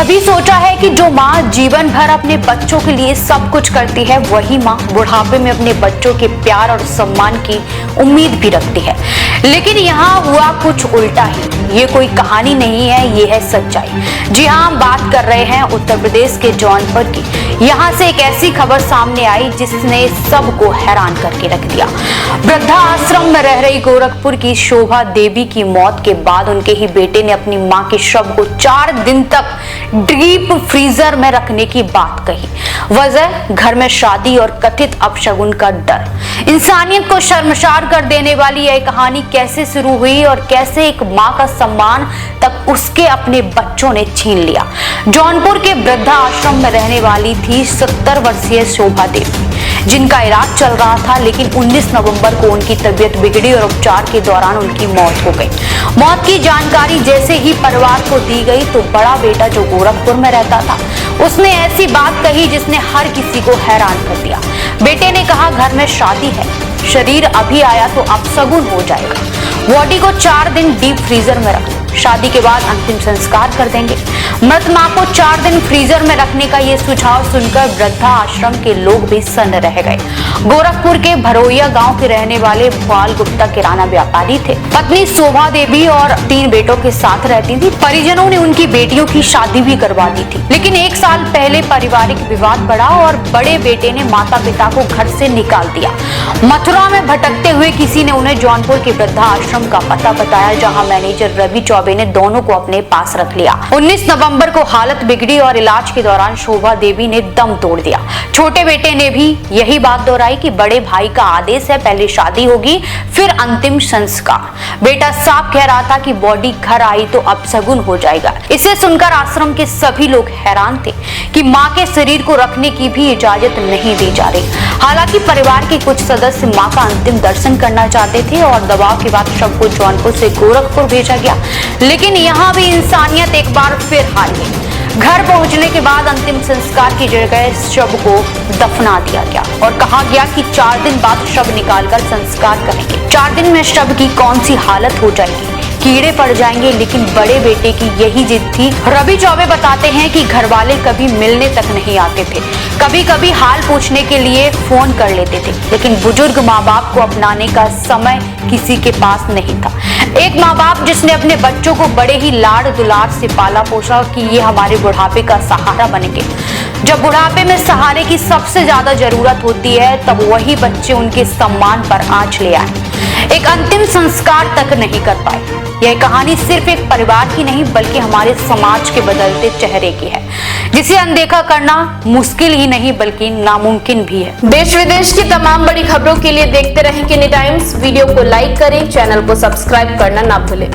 कभी सोचा है कि जो माँ जीवन भर अपने बच्चों के लिए सब कुछ करती है, वही माँ बुढ़ापे में अपने बच्चों के प्यार और सम्मान की उम्मीद भी रखती है। लेकिन यहाँ हुआ कुछ उल्टा ही। ये कोई कहानी नहीं है, ये है सच्चाई। जी हाँ, हम बात कर रहे हैं उत्तर प्रदेश के जौनपुर की। यहाँ से एक ऐसी खबर सामने आई जिसने सबको हैरान करके रख दिया। वृद्धा आश्रम में रह रही गोरखपुर की शोभा देवी की मौत के बाद उनके ही बेटे ने अपनी मां के शव को 4 दिन तक डीप फ्रीजर में रखने की बात कही। वजह घर में शादी और कथित अपशगुन का डर। इंसानियत को शर्मसार कर देने वाली यह कहानी कैसे शुरू हुई और कैसे एक मां का सम्मान तक उसके अपने बच्चों ने छीन लिया। जौनपुर के वृद्धा आश्रम में रहने वाली थी 70 वर्षीय शोभा देवी, जिनका इलाज चल रहा था, लेकिन 19 नवंबर को उनकी तबीयत बिगड़ी और उपचार के दौरान उनकी मौत हो गई। मौत की जानकारी जैसे ही परिवार को दी गई तो बड़ा बेटा जो गोरखपुर में रहता था, उसने ऐसी बात कही जिसने हर किसी को हैरान कर दिया। बेटे ने कहा, घर में शादी है, शरीर अभी आया तो अपशगुन हो जाएगा। बॉडी को 4 दिन डीप फ्रीजर में रख, शादी के बाद अंतिम संस्कार कर देंगे। मृत मां को 4 दिन फ्रीजर में रखने का ये सुझाव सुनकर वृद्धा आश्रम के लोग भी सन्न रह गए। गोरखपुर के भरोइया गांव के रहने वाले भुआल गुप्ता किराना व्यापारी थे। पत्नी शोभा देवी और 3 बेटों के साथ रहती थी। परिजनों ने उनकी बेटियों की शादी भी करवा दी थी, लेकिन 1 साल पहले पारिवारिक विवाद बढ़ा और बड़े बेटे ने माता पिता को घर से निकाल दिया। मथुरा में भटकते हुए किसी ने उन्हें जौनपुर के वृद्धा आश्रम का पता बताया, जहाँ मैनेजर रवि चौबे ने दोनों को अपने पास रख लिया। 19 नवंबर को हालत बिगड़ी और इलाज के दौरान शोभा देवी ने दम तोड़ दिया। छोटे बेटे ने भी यही बात दोहराई कि बड़े भाई का आदेश है, पहले शादी होगी फिर अंतिम संस्कार। बेटा साफ कह रहा था कि बॉडी घर आई तो अपशगुन हो जाएगा। इसे सुनकर आश्रम के सभी लोग हैरान थे कि मां के शरीर को रखने की भी इजाजत नहीं दी जा रही। हालांकि परिवार के कुछ सदस्य मां का अंतिम दर्शन करना चाहते थे और दबाव के बाद शव को जौनपुर से गोरखपुर भेजा गया, लेकिन यहाँ भी इंसानियत एक बार फिर हार गई। घर पहुंचने के बाद अंतिम संस्कार की जगह शव को दफना दिया गया और कहा गया कि 4 दिन बाद शव निकालकर संस्कार करेंगे। 4 दिन में शव की कौन सी हालत हो जाएगी, कीड़े पड़ जाएंगे, लेकिन बड़े बेटे की यही जिद थी। रवि चौबे बताते हैं कि घर वाले कभी मिलने तक नहीं आते थे, कभी कभी हाल पूछने के लिए फोन कर लेते थे, लेकिन बुजुर्ग माँ बाप को अपनाने का समय किसी के पास नहीं था। एक माँ बाप जिसने अपने बच्चों को बड़े ही लाड़ दुलार से पाला पोसा कि ये हमारे बुढ़ापे का सहारा बनेंगे। जब बुढ़ापे में सहारे की सबसे ज्यादा जरूरत होती है, तब वही बच्चे उनके सम्मान पर आंच ले आए, एक अंतिम संस्कार तक नहीं कर पाए। यह कहानी सिर्फ एक परिवार की नहीं बल्कि हमारे समाज के बदलते चेहरे की है, जिसे अनदेखा करना मुश्किल ही नहीं बल्कि नामुमकिन भी है। देश विदेश की तमाम बड़ी खबरों के लिए देखते रहें किनी टाइम्स। वीडियो को लाइक करें, चैनल को सब्सक्राइब करना ना भूलें।